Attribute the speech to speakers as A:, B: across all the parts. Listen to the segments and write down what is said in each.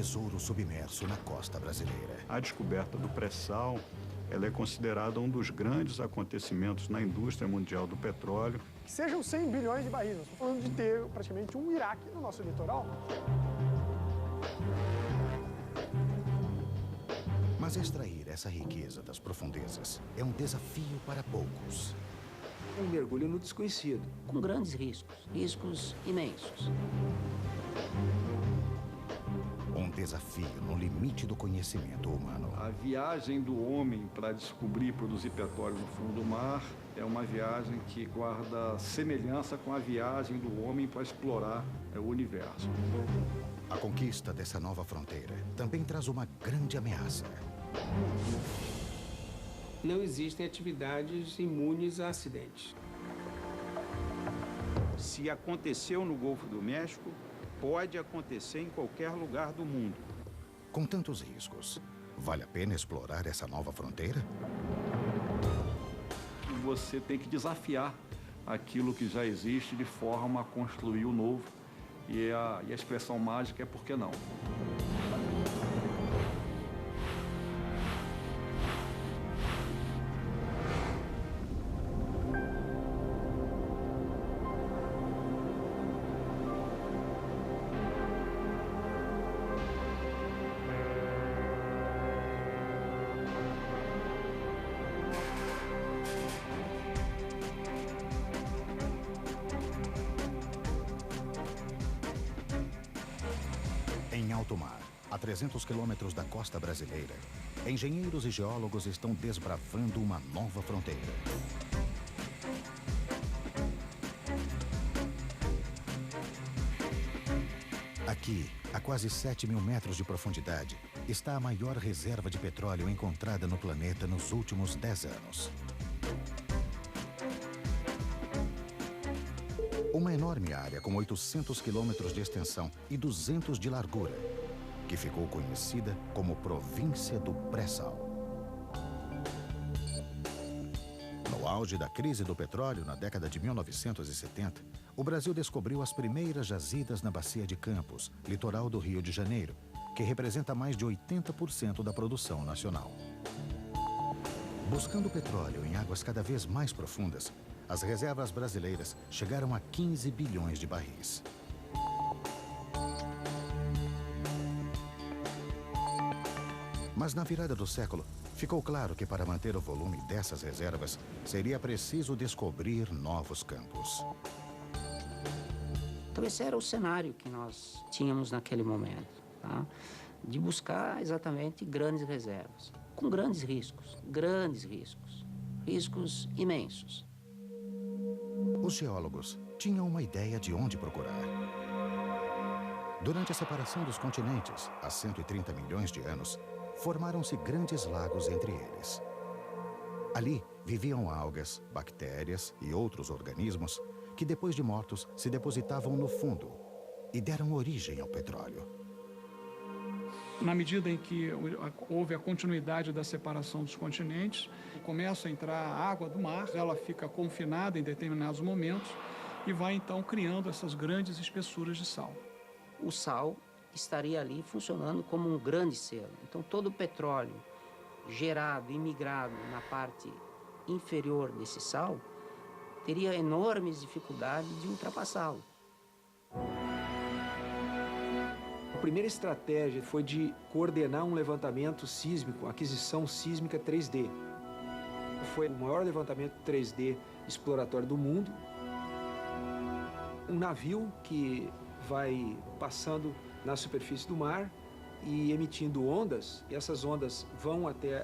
A: tesouro submerso na costa brasileira.
B: A descoberta do pré-sal, ela é considerada um dos grandes acontecimentos na indústria mundial do petróleo.
C: Que sejam 100 bilhões de barris, nós estamos falando de ter praticamente um Iraque no nosso litoral.
A: Mas extrair essa riqueza das profundezas é um desafio para poucos.
D: Um mergulho no desconhecido.
E: Com grandes riscos imensos.
A: Um desafio no limite do conhecimento humano.
B: A viagem do homem para descobrir e produzir petróleo no fundo do mar é uma viagem que guarda semelhança com a viagem do homem para explorar o universo.
A: A conquista dessa nova fronteira também traz uma grande ameaça.
F: Não existem atividades imunes a acidentes.
B: Se aconteceu no Golfo do México, pode acontecer em qualquer lugar do mundo.
A: Com tantos riscos, vale a pena explorar essa nova fronteira?
B: Você tem que desafiar aquilo que já existe de forma a construir o novo. E a expressão mágica é por que não?
A: Em alto mar, a 300 quilômetros da costa brasileira, engenheiros e geólogos estão desbravando uma nova fronteira. Aqui, a quase 7.000 metros de profundidade, está a maior reserva de petróleo encontrada no planeta nos últimos 10 anos. Uma enorme área com 800 quilômetros de extensão e 200 de largura, que ficou conhecida como Província do Pré-Sal. No auge da crise do petróleo na década de 1970, o Brasil descobriu as primeiras jazidas na Bacia de Campos, litoral do Rio de Janeiro, que representa mais de 80% da produção nacional. Buscando petróleo em águas cada vez mais profundas, as reservas brasileiras chegaram a 15 bilhões de barris. Mas na virada do século, ficou claro que para manter o volume dessas reservas, seria preciso descobrir novos campos.
E: Então esse era o cenário que nós tínhamos naquele momento, tá? De buscar exatamente grandes reservas, com grandes riscos imensos.
A: Os geólogos tinham uma ideia de onde procurar. Durante a separação dos continentes, há 130 milhões de anos, formaram-se grandes lagos entre eles. Ali viviam algas, bactérias e outros organismos que, depois de mortos, se depositavam no fundo e deram origem ao petróleo.
G: Na medida em que houve a continuidade da separação dos continentes, começa a entrar a água do mar, ela fica confinada em determinados momentos e vai então criando essas grandes espessuras de sal.
E: O sal estaria ali funcionando como um grande selo. Então todo o petróleo gerado e migrado na parte inferior desse sal teria enormes dificuldades de ultrapassá-lo.
D: A primeira estratégia foi de coordenar um levantamento sísmico, aquisição sísmica 3D. Foi o maior levantamento 3D exploratório do mundo. Um navio que vai passando na superfície do mar e emitindo ondas, e essas ondas vão até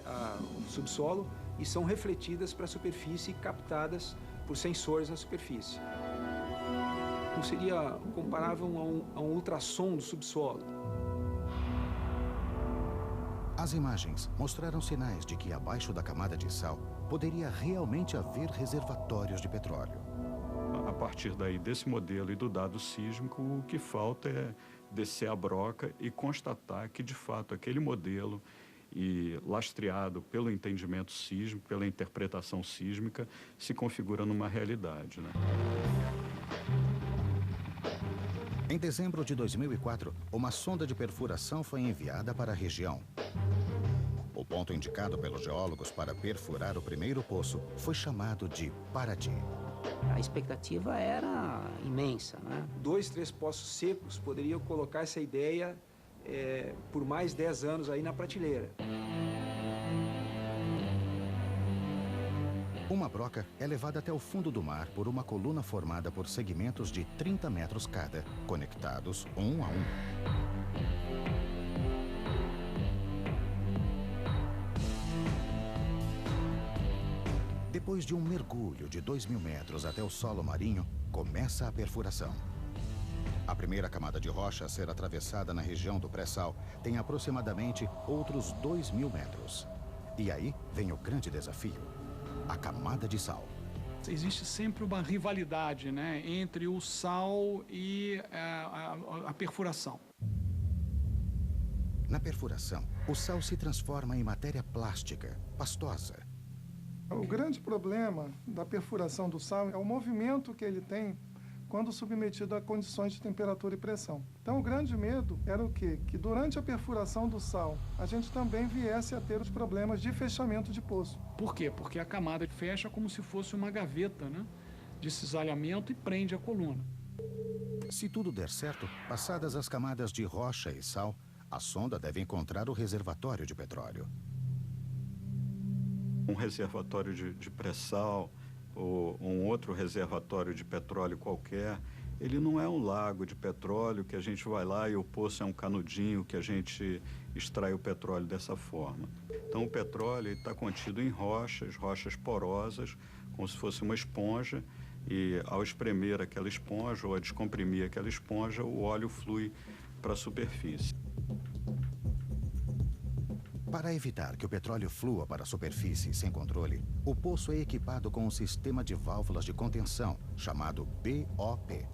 D: o subsolo e são refletidas para a superfície e captadas por sensores na superfície. Então seria comparável a um ultrassom do subsolo.
A: As imagens mostraram sinais de que abaixo da camada de sal poderia realmente haver reservatórios de petróleo.
B: A partir daí desse modelo e do dado sísmico, o que falta é descer a broca e constatar que, de fato, aquele modelo e lastreado pelo entendimento sísmico, pela interpretação sísmica, se configura numa realidade, né?
A: Em dezembro de 2004, uma sonda de perfuração foi enviada para a região. O ponto indicado pelos geólogos para perfurar o primeiro poço foi chamado de Paraty.
E: A expectativa era imensa, né?
D: 2, 3 poços secos poderiam colocar essa ideia por mais 10 anos aí na prateleira.
A: Uma broca é levada até o fundo do mar por uma coluna formada por segmentos de 30 metros cada, conectados um a um. Depois de um mergulho de 2.000 metros até o solo marinho, começa a perfuração. A primeira camada de rocha a ser atravessada na região do pré-sal tem aproximadamente outros 2.000 metros. E aí vem o grande desafio, a camada de sal.
G: Existe sempre uma rivalidade, né, entre o sal e a perfuração.
A: Na perfuração, o sal se transforma em matéria plástica, pastosa.
H: O grande problema da perfuração do sal é o movimento que ele tem quando submetido a condições de temperatura e pressão. Então, o grande medo era o quê? Que durante a perfuração do sal, a gente também viesse a ter os problemas de fechamento de poço.
G: Por quê? Porque a camada fecha como se fosse uma gaveta, né, de cisalhamento e prende a coluna.
A: Se tudo der certo, passadas as camadas de rocha e sal, a sonda deve encontrar o reservatório de petróleo.
B: Um reservatório de pré-sal ou um outro reservatório de petróleo qualquer, ele não é um lago de petróleo que a gente vai lá e o poço é um canudinho que a gente extrai o petróleo dessa forma. Então o petróleo está contido em rochas porosas, como se fosse uma esponja, e ao espremer aquela esponja ou a descomprimir aquela esponja, o óleo flui para a superfície.
A: Para evitar que o petróleo flua para a superfície sem controle, o poço é equipado com um sistema de válvulas de contenção, chamado BOP.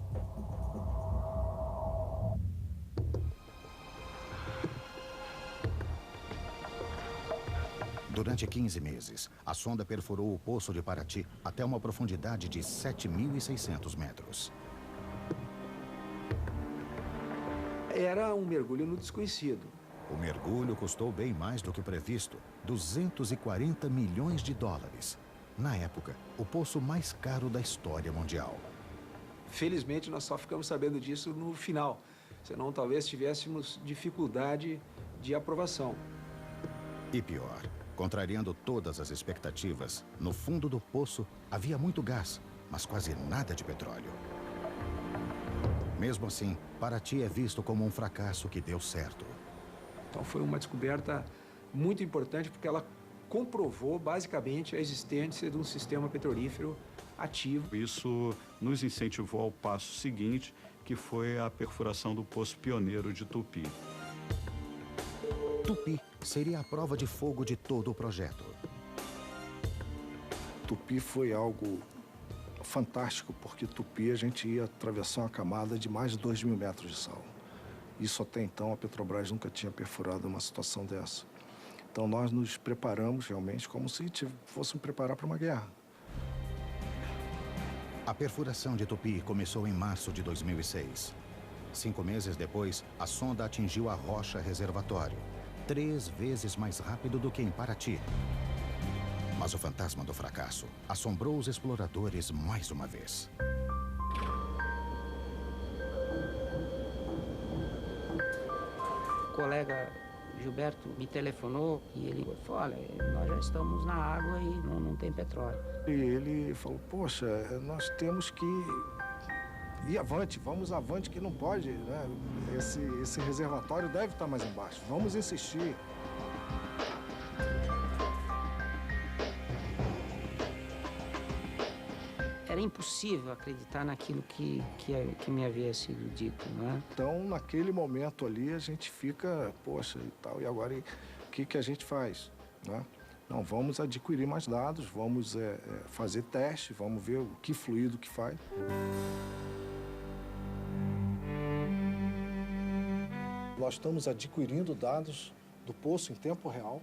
A: Durante 15 meses, a sonda perfurou o poço de Paraty até uma profundidade de 7.600 metros.
D: Era um mergulho no desconhecido.
A: O mergulho custou bem mais do que previsto, 240 milhões de dólares. Na época, o poço mais caro da história mundial.
D: Felizmente, nós só ficamos sabendo disso no final, senão talvez tivéssemos dificuldade de aprovação.
A: E pior, contrariando todas as expectativas, no fundo do poço havia muito gás, mas quase nada de petróleo. Mesmo assim, Paraty é visto como um fracasso que deu certo.
D: Então foi uma descoberta muito importante porque ela comprovou basicamente a existência de um sistema petrolífero ativo.
B: Isso nos incentivou ao passo seguinte, que foi a perfuração do poço pioneiro de Tupi.
A: Tupi seria a prova de fogo de todo o projeto.
I: Tupi foi algo fantástico, porque Tupi a gente ia atravessar uma camada de mais de 2.000 metros de sal. Isso até então a Petrobras nunca tinha perfurado uma situação dessa. Então nós nos preparamos realmente como se fôssemos preparar para uma guerra.
A: A perfuração de Tupi começou em março de 2006. 5 meses depois, a sonda atingiu a rocha reservatório, 3 vezes mais rápido do que em Paraty. Mas o fantasma do fracasso assombrou os exploradores mais uma vez.
E: O colega Gilberto me telefonou e ele falou, olha, nós já estamos na água e não tem petróleo.
I: E ele falou, poxa, nós temos que ir avante, vamos avante que não pode, né? Esse reservatório deve estar mais embaixo, vamos insistir.
E: Era impossível acreditar naquilo que me havia sido dito, né?
I: Então, naquele momento ali, a gente fica, poxa, e tal, e agora o que a gente faz, né? Não, vamos adquirir mais dados, vamos fazer teste, vamos ver o que fluido que faz. Nós estamos adquirindo dados do poço em tempo real.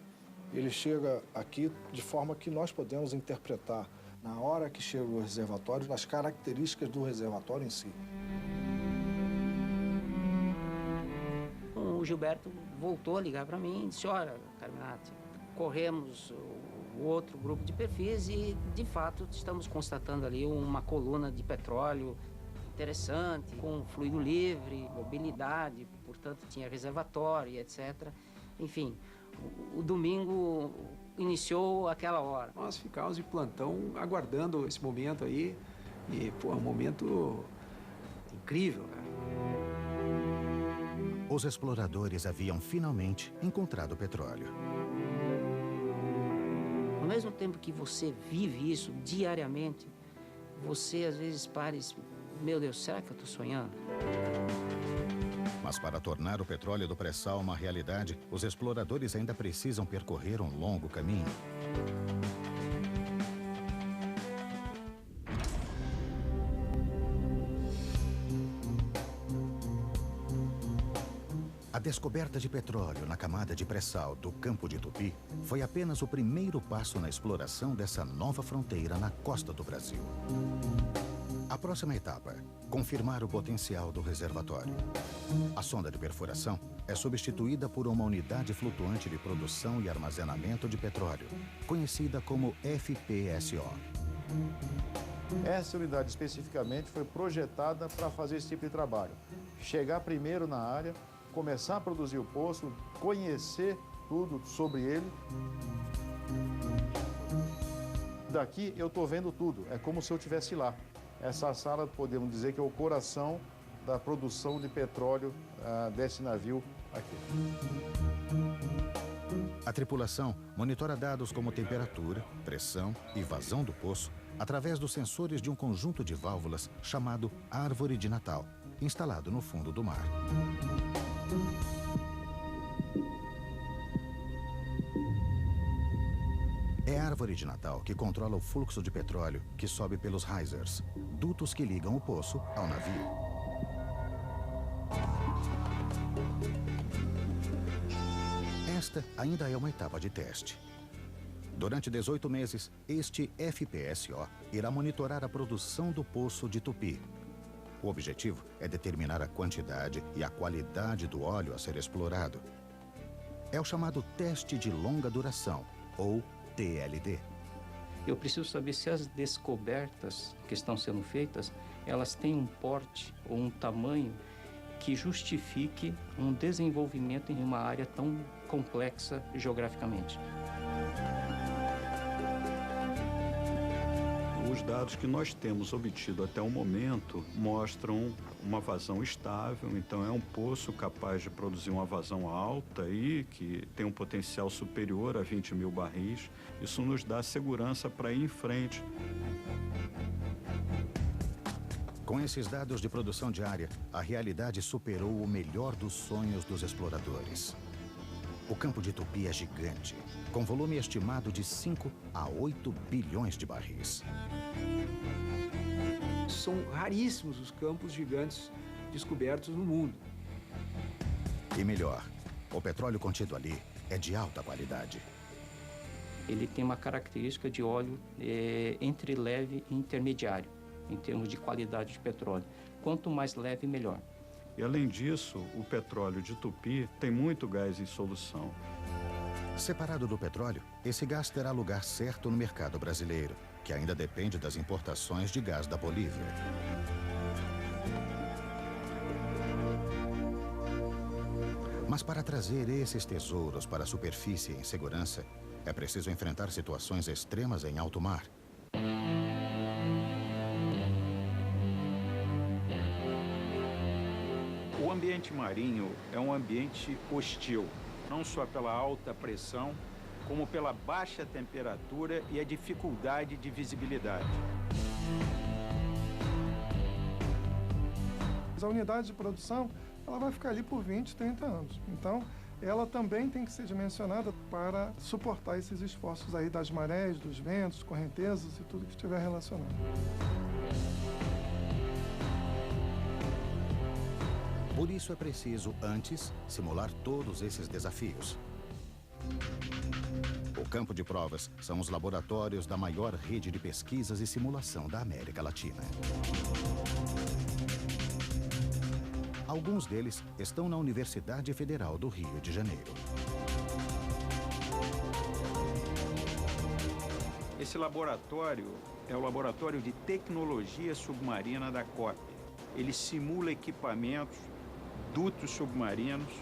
I: Ele chega aqui de forma que nós podemos interpretar na hora que chega o reservatório, nas características do reservatório em si.
E: o Gilberto voltou a ligar para mim e disse, olha, Carminati, corremos o outro grupo de perfis e, de fato, estamos constatando ali uma coluna de petróleo interessante, com fluido livre, mobilidade, portanto tinha reservatório, etc. Enfim, o domingo iniciou aquela hora.
D: Nós ficamos de plantão aguardando esse momento aí e, pô, é um momento incrível, cara.
A: Os exploradores haviam finalmente encontrado petróleo.
E: Ao mesmo tempo que você vive isso diariamente, você às vezes para e diz, meu Deus, será que eu estou sonhando?
A: Mas para tornar o petróleo do pré-sal uma realidade, os exploradores ainda precisam percorrer um longo caminho. A descoberta de petróleo na camada de pré-sal do Campo de Tupi foi apenas o primeiro passo na exploração dessa nova fronteira na costa do Brasil. A próxima etapa, confirmar o potencial do reservatório. A sonda de perfuração é substituída por uma unidade flutuante de produção e armazenamento de petróleo, conhecida como FPSO.
J: Essa unidade especificamente foi projetada para fazer esse tipo de trabalho. Chegar primeiro na área, começar a produzir o poço, conhecer tudo sobre ele. Daqui eu estou vendo tudo, é como se eu estivesse lá. Essa sala, podemos dizer que é o coração da produção de petróleo desse navio aqui.
A: A tripulação monitora dados como temperatura, pressão e vazão do poço através dos sensores de um conjunto de válvulas chamado Árvore de Natal, instalado no fundo do mar. É a árvore de Natal que controla o fluxo de petróleo que sobe pelos risers, dutos que ligam o poço ao navio. Esta ainda é uma etapa de teste. Durante 18 meses, este FPSO irá monitorar a produção do poço de Tupi. O objetivo é determinar a quantidade e a qualidade do óleo a ser explorado. É o chamado teste de longa duração, ou TLD.
K: Eu preciso saber se as descobertas que estão sendo feitas, elas têm um porte ou um tamanho que justifique um desenvolvimento em uma área tão complexa geograficamente.
B: Os dados que nós temos obtido até o momento mostram uma vazão estável, então é um poço capaz de produzir uma vazão alta e que tem um potencial superior a 20 mil barris. Isso nos dá segurança para ir em frente.
A: Com esses dados de produção diária, a realidade superou o melhor dos sonhos dos exploradores. O Campo de Tupi é gigante, com volume estimado de 5 a 8 bilhões de barris.
D: São raríssimos os campos gigantes descobertos no mundo.
A: E melhor, o petróleo contido ali é de alta qualidade.
K: Ele tem uma característica de óleo entre leve e intermediário, em termos de qualidade de petróleo. Quanto mais leve, melhor.
B: E, além disso, o petróleo de Tupi tem muito gás em solução.
A: Separado do petróleo, esse gás terá lugar certo no mercado brasileiro, que ainda depende das importações de gás da Bolívia. Mas para trazer esses tesouros para a superfície em segurança, é preciso enfrentar situações extremas em alto mar.
L: O ambiente marinho é um ambiente hostil, não só pela alta pressão, como pela baixa temperatura e a dificuldade de visibilidade.
H: A unidade de produção ela vai ficar ali por 20, 30 anos. Então, ela também tem que ser dimensionada para suportar esses esforços aí das marés, dos ventos, correntezas e tudo que estiver relacionado.
A: Por isso é preciso, antes, simular todos esses desafios. O campo de provas são os laboratórios da maior rede de pesquisas e simulação da América Latina. Alguns deles estão na Universidade Federal do Rio de Janeiro.
L: Esse laboratório é o Laboratório de Tecnologia Submarina da COP. Ele simula equipamentos, dutos submarinos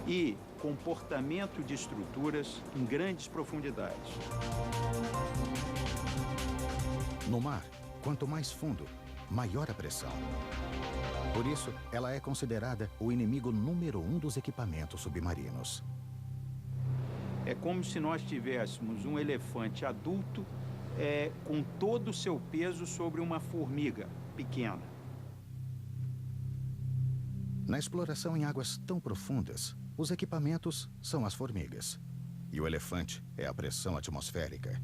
L: e comportamento de estruturas em grandes profundidades.
A: No mar, quanto mais fundo, maior a pressão. Por isso, ela é considerada o inimigo número 1 dos equipamentos submarinos.
L: É como se nós tivéssemos um elefante adulto com todo o seu peso sobre uma formiga pequena.
A: Na exploração em águas tão profundas, os equipamentos são as formigas. E o elefante é a pressão atmosférica.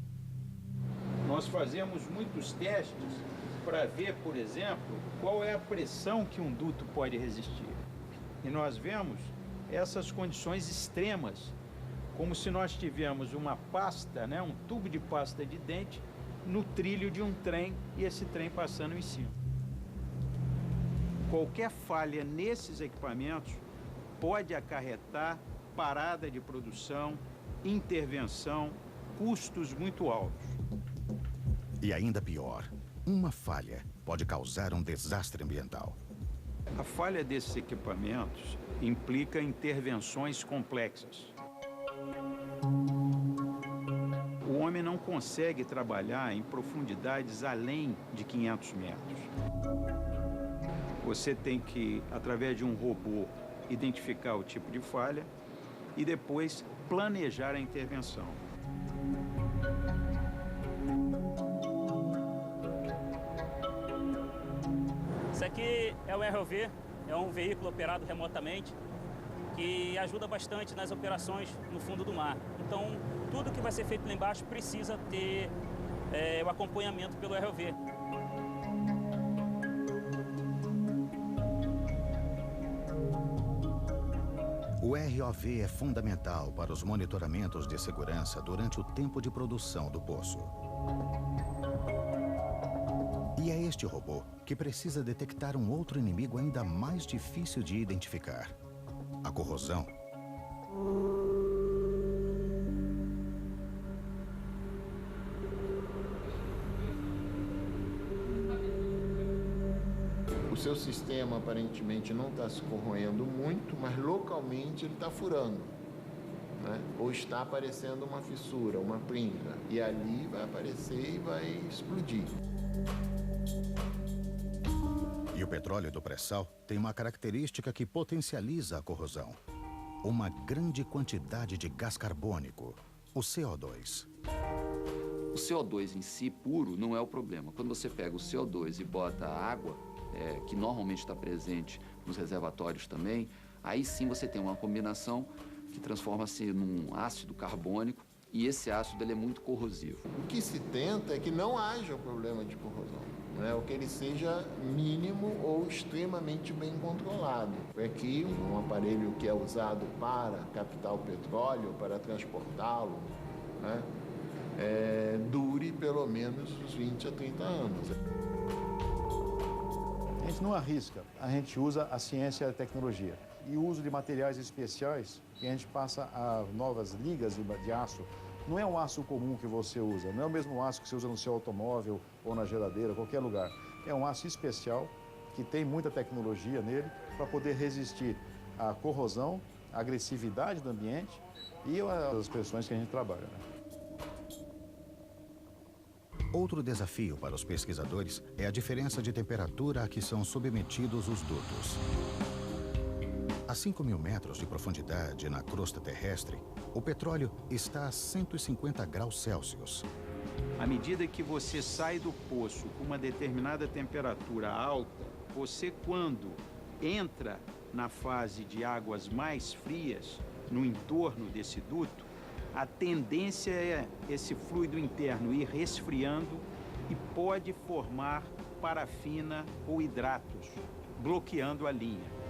L: Nós fazemos muitos testes para ver, por exemplo, qual é a pressão que um duto pode resistir. E nós vemos essas condições extremas, como se nós tivéssemos uma pasta, né, um tubo de pasta de dente, no trilho de um trem e esse trem passando em cima. Qualquer falha nesses equipamentos pode acarretar parada de produção, intervenção, custos muito altos.
A: E ainda pior, uma falha pode causar um desastre ambiental.
L: A falha desses equipamentos implica intervenções complexas. O homem não consegue trabalhar em profundidades além de 500 metros. Você tem que, através de um robô, identificar o tipo de falha e depois planejar a intervenção.
M: Isso aqui é o ROV, é um veículo operado remotamente que ajuda bastante nas operações no fundo do mar. Então, tudo que vai ser feito lá embaixo precisa ter o acompanhamento pelo ROV.
A: O ROV é fundamental para os monitoramentos de segurança durante o tempo de produção do poço. E é este robô que precisa detectar um outro inimigo ainda mais difícil de identificar: a corrosão.
N: O seu sistema aparentemente não está se corroendo muito, mas localmente ele está furando, né? Ou está aparecendo uma fissura, uma pringa, e ali vai aparecer e vai explodir.
A: E o petróleo do pré-sal tem uma característica que potencializa a corrosão: uma grande quantidade de gás carbônico, o CO2.
O: O CO2 em si, puro, não é o problema. Quando você pega o CO2 e bota a água, que normalmente está presente nos reservatórios também, aí sim você tem uma combinação que transforma-se num ácido carbônico, e esse ácido ele é muito corrosivo.
N: O que se tenta é que não haja problema de corrosão, né? Ou que ele seja mínimo ou extremamente bem controlado. É que um aparelho que é usado para captar o petróleo, para transportá-lo, né, dure pelo menos uns 20 a 30 anos.
J: A gente não arrisca, a gente usa a ciência e a tecnologia. E o uso de materiais especiais, que a gente passa a novas ligas de aço. Não é um aço comum que você usa, não é o mesmo aço que você usa no seu automóvel ou na geladeira, qualquer lugar. É um aço especial, que tem muita tecnologia nele, para poder resistir à corrosão, à agressividade do ambiente e às pressões que a gente trabalha, né?
A: Outro desafio para os pesquisadores é a diferença de temperatura a que são submetidos os dutos. A 5.000 metros de profundidade na crosta terrestre, o petróleo está a 150 graus Celsius.
L: À medida que você sai do poço com uma determinada temperatura alta, você, quando entra na fase de águas mais frias, no entorno desse duto, a tendência é esse fluido interno ir resfriando e pode formar parafina ou hidratos, bloqueando a linha.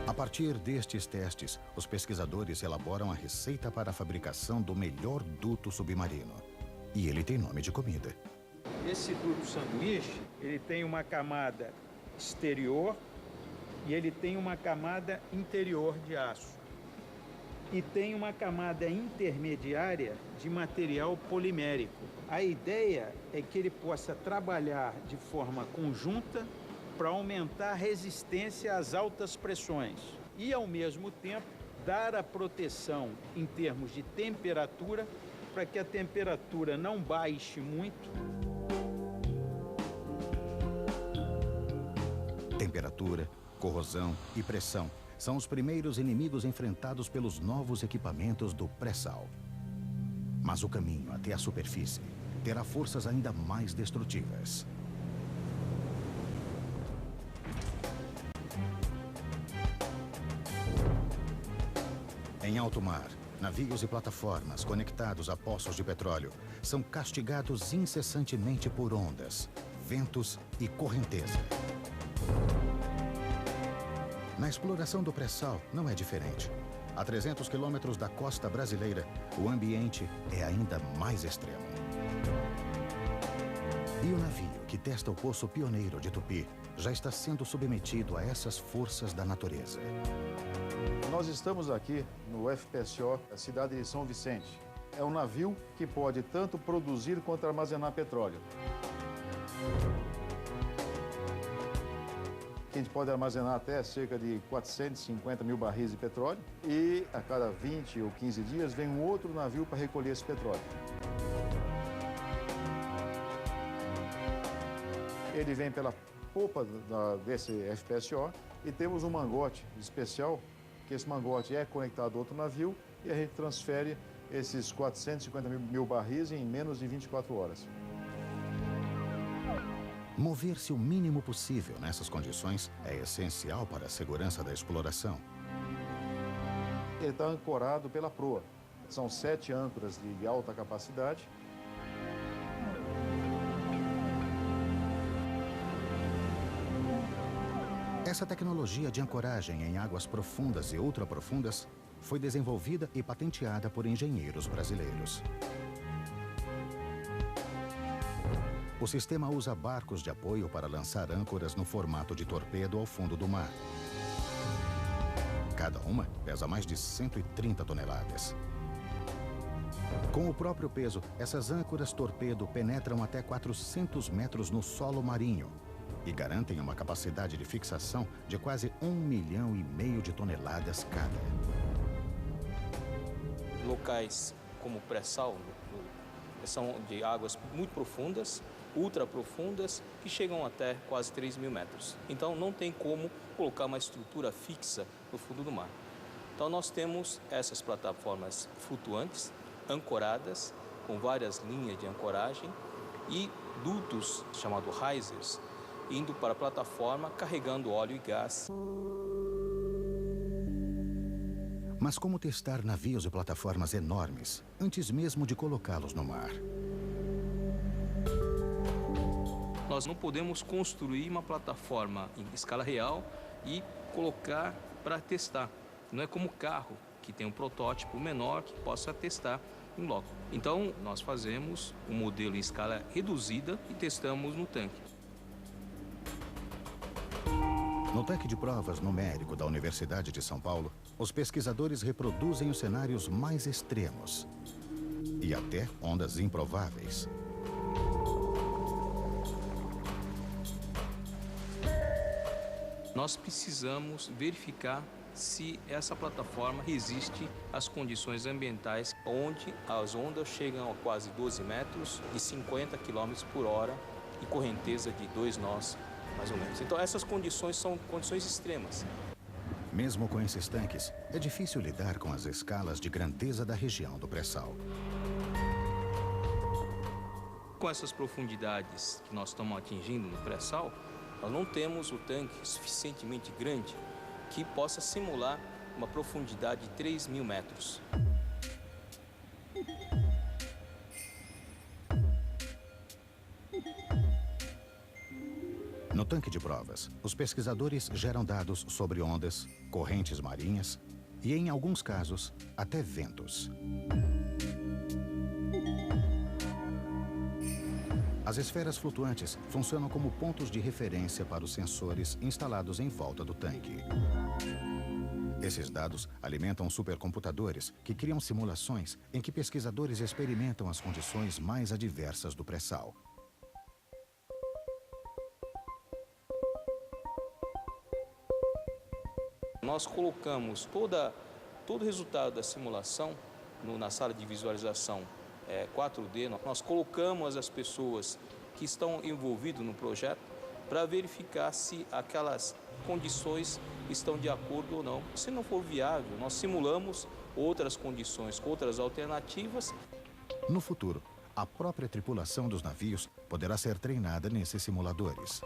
A: A partir destes testes, os pesquisadores elaboram a receita para a fabricação do melhor duto submarino. E ele tem nome de comida.
L: Esse duto sanduíche, ele tem uma camada exterior e ele tem uma camada interior de aço. E tem uma camada intermediária de material polimérico. A ideia é que ele possa trabalhar de forma conjunta para aumentar a resistência às altas pressões e, ao mesmo tempo, dar a proteção em termos de temperatura para que a temperatura não baixe muito.
A: Temperatura, corrosão e pressão são os primeiros inimigos enfrentados pelos novos equipamentos do pré-sal. Mas o caminho até a superfície terá forças ainda mais destrutivas. Em alto mar, navios e plataformas conectados a poços de petróleo são castigados incessantemente por ondas, ventos e correnteza. Na exploração do pré-sal não é diferente. A 300 quilômetros da costa brasileira, o ambiente é ainda mais extremo. E o navio que testa o poço pioneiro de Tupi já está sendo submetido a essas forças da natureza.
J: Nós estamos aqui no FPSO, a cidade de São Vicente. É um navio que pode tanto produzir quanto armazenar petróleo. A gente pode armazenar até cerca de 450 mil barris de petróleo e a cada 20 ou 15 dias vem um outro navio para recolher esse petróleo. Ele vem pela popa desse FPSO e temos um mangote especial, que esse mangote é conectado a outro navio e a gente transfere esses 450 mil barris em menos de 24 horas.
A: Mover-se o mínimo possível nessas condições é essencial para a segurança da exploração.
J: Ele está ancorado pela proa. São 7 âncoras de alta capacidade.
A: Essa tecnologia de ancoragem em águas profundas e ultraprofundas foi desenvolvida e patenteada por engenheiros brasileiros. O sistema usa barcos de apoio para lançar âncoras no formato de torpedo ao fundo do mar. Cada uma pesa mais de 130 toneladas. Com o próprio peso, essas âncoras torpedo penetram até 400 metros no solo marinho e garantem uma capacidade de fixação de quase 1,5 milhão de toneladas cada.
P: Locais como o pré-sal são de águas muito profundas, ultra profundas, que chegam até quase 3 mil metros. Então não tem como colocar uma estrutura fixa no fundo do mar. Então nós temos essas plataformas flutuantes, ancoradas, com várias linhas de ancoragem e dutos chamados risers, indo para a plataforma carregando óleo e gás.
A: Mas como testar navios e plataformas enormes antes mesmo de colocá-los no mar?
P: Nós não podemos construir uma plataforma em escala real e colocar para testar. Não é como carro, que tem um protótipo menor que possa testar em loco. Então, nós fazemos um modelo em escala reduzida e testamos no tanque.
A: No tanque de provas numérico da Universidade de São Paulo, os pesquisadores reproduzem os cenários mais extremos e até ondas improváveis.
P: Nós precisamos verificar se essa plataforma resiste às condições ambientais, onde as ondas chegam a quase 12 metros e 50 km por hora e correnteza de 2 nós, mais ou menos. Então essas condições são condições extremas.
A: Mesmo com esses tanques, é difícil lidar com as escalas de grandeza da região do pré-sal.
P: Com essas profundidades que nós estamos atingindo no pré-sal, nós não temos o tanque suficientemente grande que possa simular uma profundidade de 3 mil metros.
A: No tanque de provas, os pesquisadores geram dados sobre ondas, correntes marinhas e, em alguns casos, até ventos. As esferas flutuantes funcionam como pontos de referência para os sensores instalados em volta do tanque. Esses dados alimentam supercomputadores que criam simulações em que pesquisadores experimentam as condições mais adversas do pré-sal.
P: Nós colocamos todo o resultado da simulação na sala de visualização 4D. Nós colocamos as pessoas que estão envolvidas no projeto para verificar se aquelas condições estão de acordo ou não. Se não for viável, nós simulamos outras condições, outras alternativas.
A: No futuro, a própria tripulação dos navios poderá ser treinada nesses simuladores.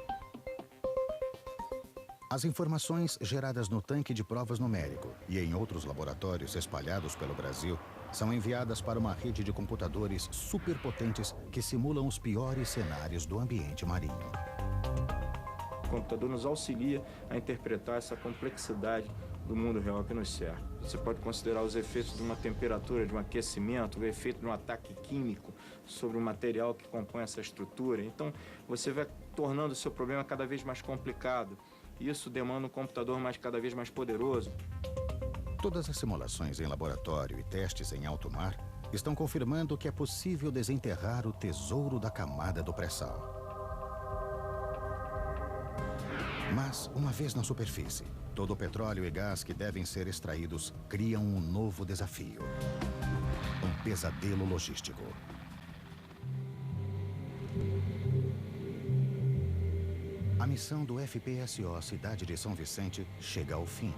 A: As informações geradas no tanque de provas numérico e em outros laboratórios espalhados pelo Brasil são enviadas para uma rede de computadores superpotentes que simulam os piores cenários do ambiente marinho.
Q: O computador nos auxilia a interpretar essa complexidade do mundo real que nos cerca. Você pode considerar os efeitos de uma temperatura, de um aquecimento, o efeito de um ataque químico sobre o material que compõe essa estrutura. Então, você vai tornando o seu problema cada vez mais complicado. Isso demanda um computador cada vez mais poderoso.
A: Todas as simulações em laboratório e testes em alto mar estão confirmando que é possível desenterrar o tesouro da camada do pré-sal. Mas, uma vez na superfície, todo o petróleo e gás que devem ser extraídos criam um novo desafio. Um pesadelo logístico. A missão do FPSO Cidade de São Vicente chega ao fim.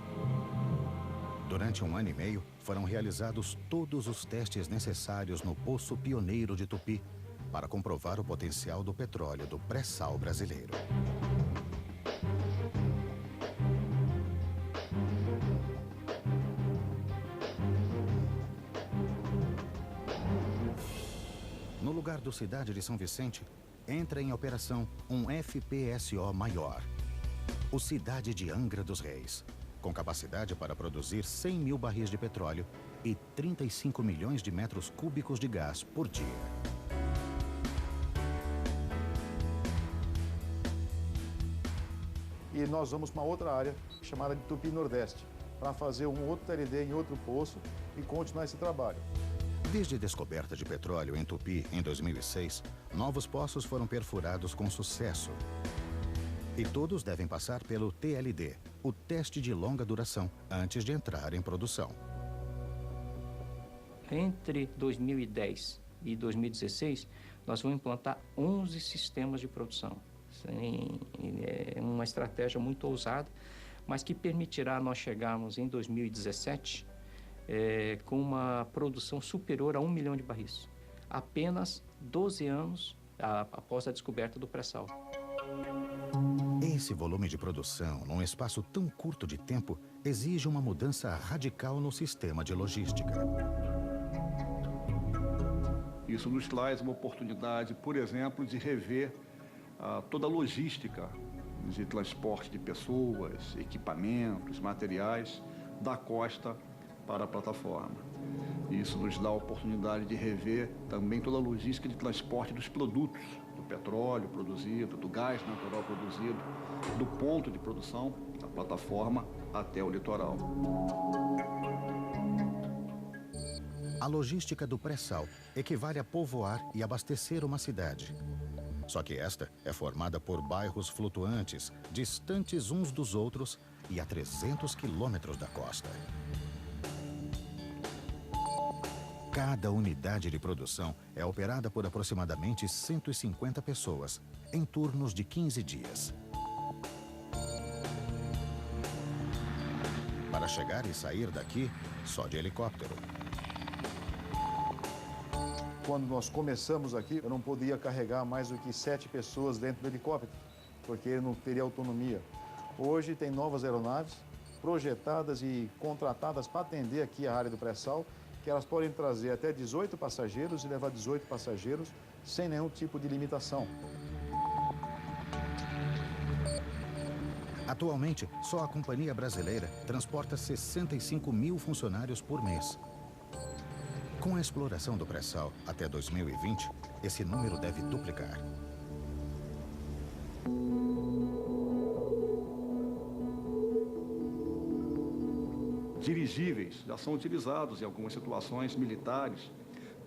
A: Durante 1 ano e meio, foram realizados todos os testes necessários no Poço Pioneiro de Tupi para comprovar o potencial do petróleo do pré-sal brasileiro. No lugar do Cidade de São Vicente, entra em operação um FPSO maior, o Cidade de Angra dos Reis, com capacidade para produzir 100 mil barris de petróleo e 35 milhões de metros cúbicos de gás por dia.
J: E nós vamos para uma outra área chamada de Tupi Nordeste, para fazer um outro TLD em outro poço e continuar esse trabalho.
A: Desde a descoberta de petróleo em Tupi em 2006, novos poços foram perfurados com sucesso. E todos devem passar pelo TLD, o teste de longa duração, antes de entrar em produção.
K: Entre 2010 e 2016, nós vamos implantar 11 sistemas de produção. É uma estratégia muito ousada, mas que permitirá nós chegarmos em 2017 com uma produção superior a 1 milhão de barris. Apenas 12 anos após a descoberta do pré-sal.
A: Esse volume de produção, num espaço tão curto de tempo, exige uma mudança radical no sistema de logística.
R: Isso nos traz uma oportunidade, por exemplo, de rever toda a logística de transporte de pessoas, equipamentos, materiais da costa para a plataforma. Isso nos dá a oportunidade de rever também toda a logística de transporte dos produtos, do petróleo produzido, do gás natural produzido, do ponto de produção, da plataforma, até o litoral.
A: A logística do pré-sal equivale a povoar e abastecer uma cidade. Só que esta é formada por bairros flutuantes, distantes uns dos outros e a 300 quilômetros da costa. Cada unidade de produção é operada por aproximadamente 150 pessoas, em turnos de 15 dias. Para chegar e sair daqui, só de helicóptero.
J: Quando nós começamos aqui, eu não podia carregar mais do que 7 pessoas dentro do helicóptero, porque ele não teria autonomia. Hoje tem novas aeronaves projetadas e contratadas para atender aqui a área do pré-sal, que elas podem trazer até 18 passageiros e levar 18 passageiros sem nenhum tipo de limitação.
A: Atualmente, só a companhia brasileira transporta 65 mil funcionários por mês. Com a exploração do pré-sal até 2020, esse número deve duplicar.
R: Dirigíveis já são utilizados em algumas situações militares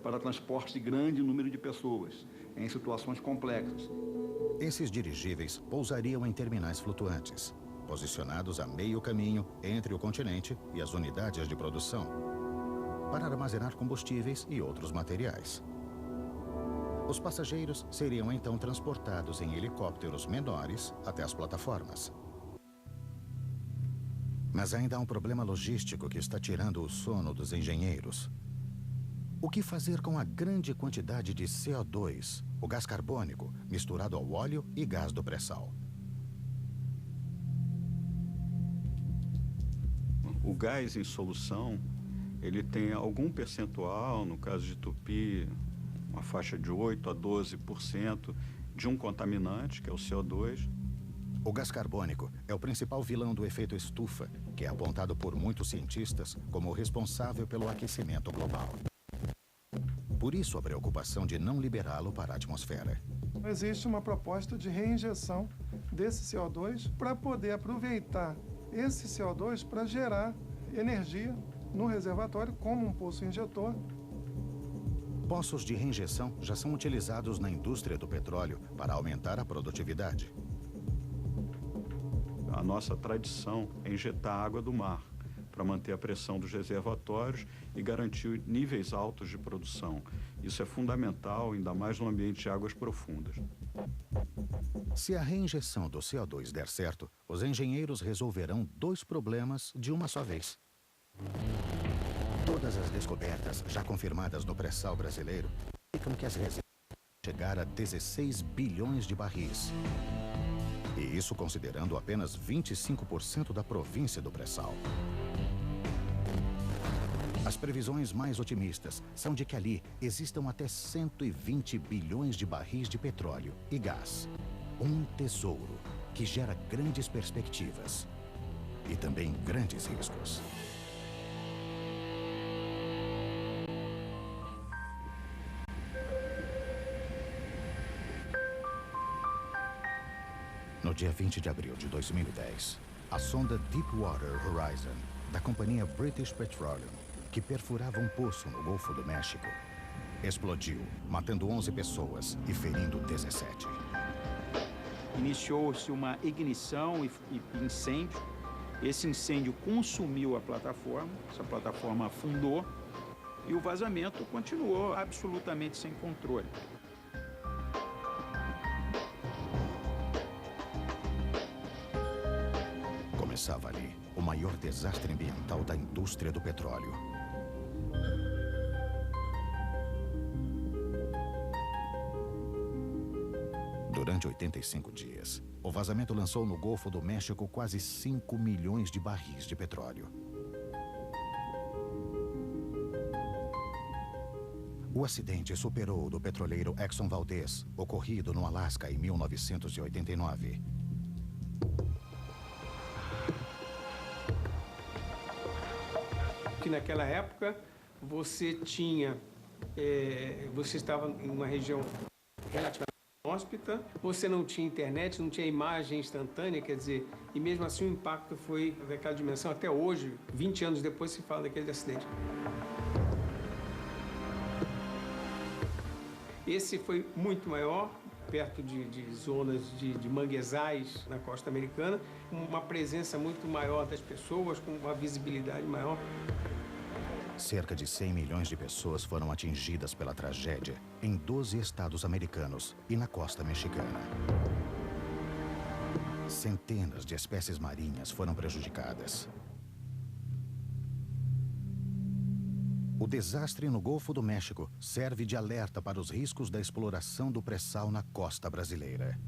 R: para transporte de grande número de pessoas, em situações complexas.
A: Esses dirigíveis pousariam em terminais flutuantes, posicionados a meio caminho entre o continente e as unidades de produção, para armazenar combustíveis e outros materiais. Os passageiros seriam então transportados em helicópteros menores até as plataformas. Mas ainda há um problema logístico que está tirando o sono dos engenheiros. O que fazer com a grande quantidade de CO2, o gás carbônico, misturado ao óleo e gás do pré-sal?
B: O gás em solução, ele tem algum percentual, no caso de Tupi, uma faixa de 8% a 12% de um contaminante, que é o CO2.
A: O gás carbônico é o principal vilão do efeito estufa, que é apontado por muitos cientistas como o responsável pelo aquecimento global. Por isso a preocupação de não liberá-lo para a atmosfera.
H: Existe uma proposta de reinjeção desse CO2 para poder aproveitar esse CO2 para gerar energia no reservatório como um poço injetor.
A: Poços de reinjeção já são utilizados na indústria do petróleo para aumentar a produtividade.
B: A nossa tradição é injetar água do mar para manter a pressão dos reservatórios e garantir níveis altos de produção. Isso é fundamental, ainda mais no ambiente de águas profundas.
A: Se a reinjeção do CO2 der certo, os engenheiros resolverão 2 problemas de uma só vez. Todas as descobertas já confirmadas no pré-sal brasileiro indicam que as reservas vão chegar a 16 bilhões de barris. E isso considerando apenas 25% da província do pré-sal. As previsões mais otimistas são de que ali existam até 120 bilhões de barris de petróleo e gás. Um tesouro que gera grandes perspectivas e também grandes riscos. No dia 20 de abril de 2010, a sonda Deepwater Horizon, da companhia British Petroleum, que perfurava um poço no Golfo do México, explodiu, matando 11 pessoas e ferindo 17.
L: Iniciou-se uma ignição e incêndio. Esse incêndio consumiu a plataforma, essa plataforma afundou e o vazamento continuou absolutamente sem controle.
A: Começava ali o maior desastre ambiental da indústria do petróleo. Durante 85 dias, o vazamento lançou no Golfo do México quase 5 milhões de barris de petróleo. O acidente superou o do petroleiro Exxon Valdez, ocorrido no Alasca em 1989.
F: Que naquela época você estava em uma região relativamente inóspita, você não tinha internet, não tinha imagem instantânea, quer dizer, e mesmo assim o impacto foi daquela dimensão. Até hoje, 20 anos depois, se fala daquele acidente. Esse foi muito maior, perto de zonas de manguezais na costa americana, com uma presença muito maior das pessoas, com uma visibilidade maior.
A: Cerca de 100 milhões de pessoas foram atingidas pela tragédia em 12 estados americanos e na costa mexicana. Centenas de espécies marinhas foram prejudicadas. O desastre no Golfo do México serve de alerta para os riscos da exploração do pré-sal na costa brasileira.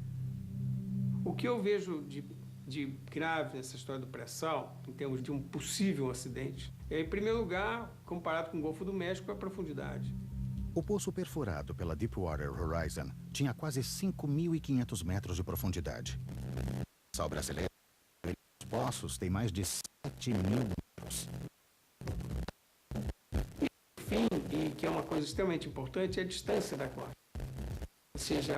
F: O que eu vejo de grave nessa história do pré-sal, em termos de um possível acidente, é, em primeiro lugar, comparado com o Golfo do México, a profundidade.
A: O poço perfurado pela Deepwater Horizon tinha quase 5.500 metros de profundidade. O pré-sal brasileiro, os poços têm mais de 7.000 metros.
F: Fim, e que é uma coisa extremamente importante, é a distância da costa. Ou seja,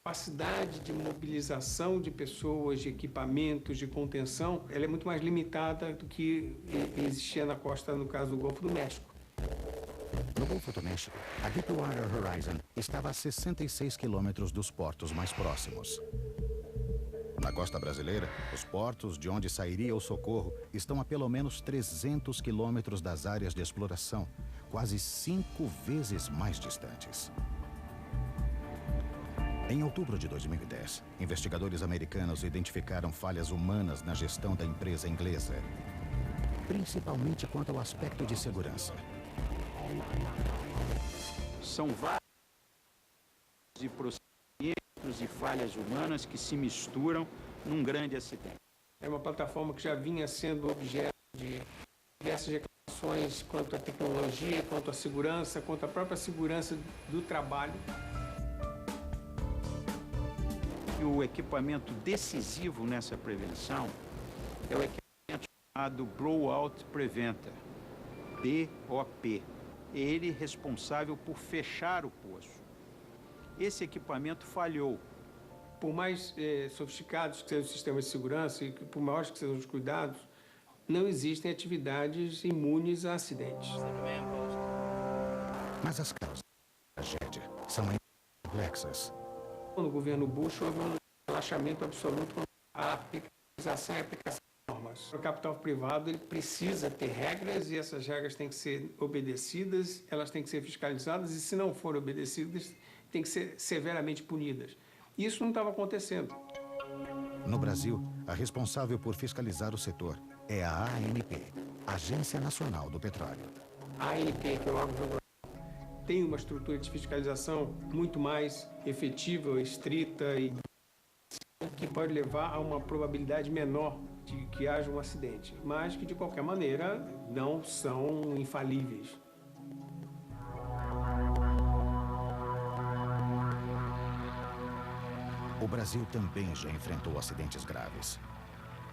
F: capacidade de mobilização de pessoas, de equipamentos, de contenção, ela é muito mais limitada do que existia na costa, no caso do Golfo do México.
A: No Golfo do México, a Deepwater Horizon estava a 66 quilômetros dos portos mais próximos. Na costa brasileira, os portos de onde sairia o socorro estão a pelo menos 300 quilômetros das áreas de exploração, quase 5 vezes mais distantes. Em outubro de 2010, investigadores americanos identificaram falhas humanas na gestão da empresa inglesa, principalmente quanto ao aspecto de segurança.
L: São vários procedimentos e falhas humanas que se misturam num grande acidente.
F: É uma plataforma que já vinha sendo objeto de diversas reclamações quanto à tecnologia, quanto à segurança, quanto à própria segurança do trabalho.
L: E o equipamento decisivo nessa prevenção é o equipamento chamado Blowout Preventer, BOP. Ele é responsável por fechar o poço. Esse equipamento falhou.
F: Por mais sofisticados que sejam os sistemas de segurança e por maiores que sejam os cuidados, não existem atividades imunes a acidentes.
A: Mas as causas da tragédia são ainda complexas.
F: No governo Bush, houve um relaxamento absoluto com a aplicação e aplicação de normas. O capital privado ele precisa ter regras e essas regras têm que ser obedecidas, elas têm que ser fiscalizadas e, se não forem obedecidas, têm que ser severamente punidas. Isso não estava acontecendo.
A: No Brasil, a responsável por fiscalizar o setor é a ANP, Agência Nacional do Petróleo.
F: A ANP, que é o órgão regulador, tem uma estrutura de fiscalização muito mais efetiva, estrita e que pode levar a uma probabilidade menor de que haja um acidente, mas que, de qualquer maneira, não são infalíveis.
A: O Brasil também já enfrentou acidentes graves.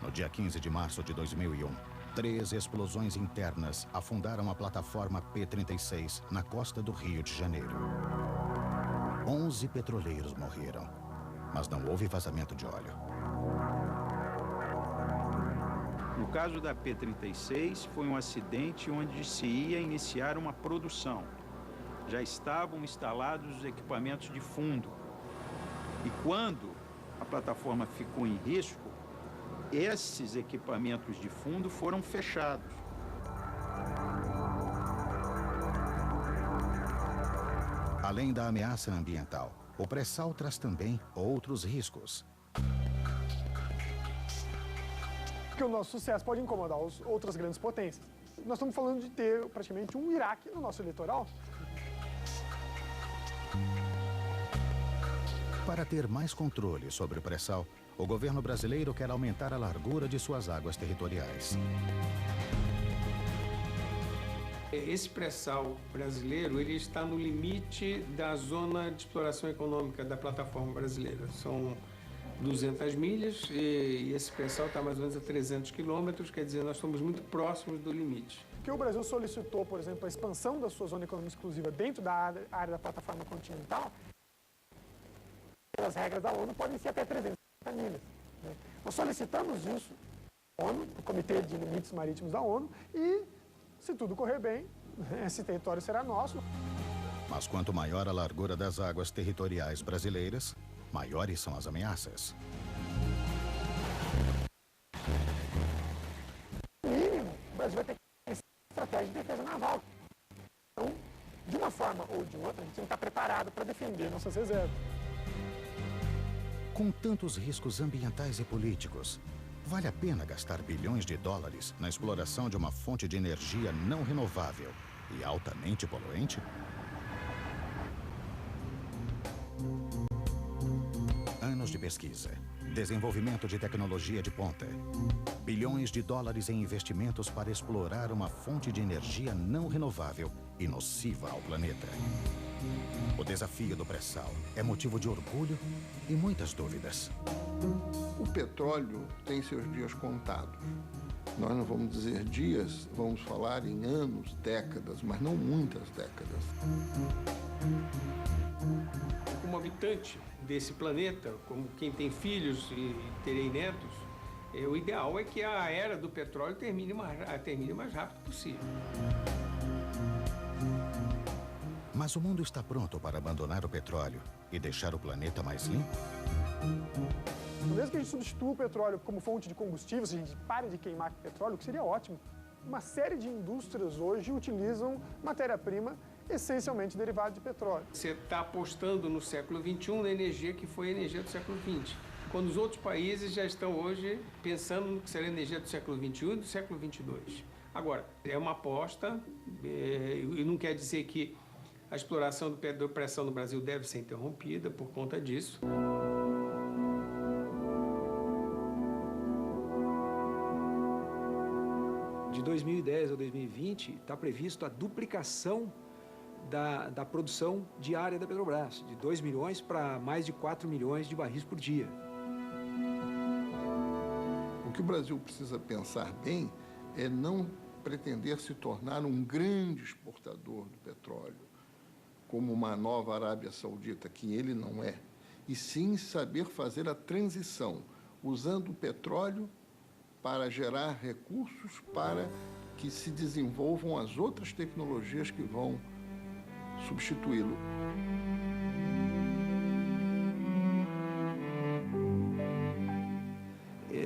A: No dia 15 de março de 2001, 3 explosões internas afundaram a plataforma P-36 na costa do Rio de Janeiro. 11 petroleiros morreram, mas não houve vazamento de óleo.
L: No caso da P-36, foi um acidente onde se ia iniciar uma produção. Já estavam instalados os equipamentos de fundo. E quando a plataforma ficou em risco, esses equipamentos de fundo foram fechados.
A: Além da ameaça ambiental, o pré-sal traz também outros riscos.
C: Porque o nosso sucesso pode incomodar as outras grandes potências. Nós estamos falando de ter praticamente um Iraque no nosso litoral.
A: Para ter mais controle sobre o pré-sal, o governo brasileiro quer aumentar a largura de suas águas territoriais.
F: Esse pré-sal brasileiro ele está no limite da zona de exploração econômica da plataforma brasileira. São 200 milhas e esse pré-sal está mais ou menos a 300 quilômetros, quer dizer, nós estamos muito próximos do limite.
C: Porque o Brasil solicitou, por exemplo, a expansão da sua zona econômica exclusiva dentro da área da plataforma continental, pelas regras da ONU, podem ser até 350 milhas. Né? Nós solicitamos isso à ONU, o Comitê de Limites Marítimos da ONU, e, se tudo correr bem, esse território será nosso.
A: Mas quanto maior a largura das águas territoriais brasileiras, maiores são as ameaças.
C: No mínimo, o Brasil vai ter que ter estratégia de defesa naval. Então, de uma forma ou de outra, a gente tem que estar preparado para defender nossas reservas.
A: Com tantos riscos ambientais e políticos, vale a pena gastar bilhões de dólares na exploração de uma fonte de energia não renovável e altamente poluente? Anos de pesquisa, desenvolvimento de tecnologia de ponta, bilhões de dólares em investimentos para explorar uma fonte de energia não renovável e nociva ao planeta. O desafio do pré-sal é motivo de orgulho e muitas dúvidas.
N: O petróleo tem seus dias contados. Nós não vamos dizer dias, vamos falar em anos, décadas, mas não muitas décadas.
F: Como habitante desse planeta, como quem tem filhos e terei netos, o ideal é que a era do petróleo termine o mais rápido possível.
A: Mas o mundo está pronto para abandonar o petróleo e deixar o planeta mais limpo?
C: Mesmo que a gente substitua o petróleo como fonte de combustível, se a gente pare de queimar petróleo, o que seria ótimo, uma série de indústrias hoje utilizam matéria-prima essencialmente derivada de petróleo.
F: Você está apostando no século XXI na energia que foi a energia do século XX, quando os outros países já estão hoje pensando no que será a energia do século XXI e do século XXII. Agora, é uma aposta e não quer dizer que a exploração da pressão no Brasil deve ser interrompida por conta disso.
D: De 2010 a 2020, está previsto a duplicação da produção diária da Petrobras, de 2 milhões para mais de 4 milhões de barris por dia.
N: O que o Brasil precisa pensar bem é não pretender se tornar um grande exportador do petróleo, como uma nova Arábia Saudita, que ele não é, e sim saber fazer a transição, usando o petróleo para gerar recursos para que se desenvolvam as outras tecnologias que vão substituí-lo.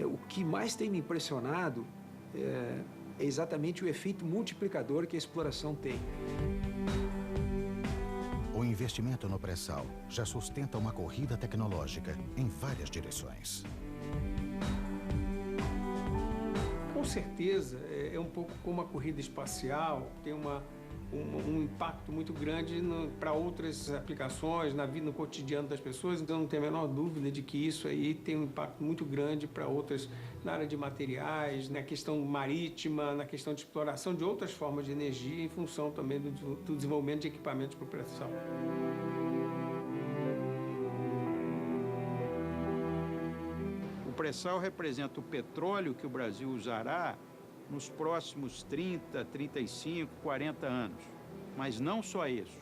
D: O que mais tem me impressionado é exatamente o efeito multiplicador que a exploração tem.
A: O investimento no pré-sal já sustenta uma corrida tecnológica em várias direções.
F: Com certeza, é um pouco como a corrida espacial, tem um impacto muito grande para outras aplicações, na vida, no cotidiano das pessoas, então não tem a menor dúvida de que isso aí tem um impacto muito grande para outras, na área de materiais, na questão marítima, na questão de exploração de outras formas de energia, em função também do desenvolvimento de equipamentos para pré-sal.
L: O pré-sal representa o petróleo que o Brasil usará nos próximos 30, 35, 40 anos. Mas não só isso.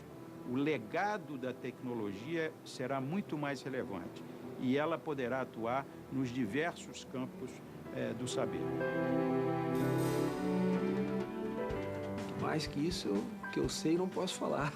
L: O legado da tecnologia será muito mais relevante e ela poderá atuar nos diversos campos do saber.
D: Mais que isso, que eu sei, não posso falar.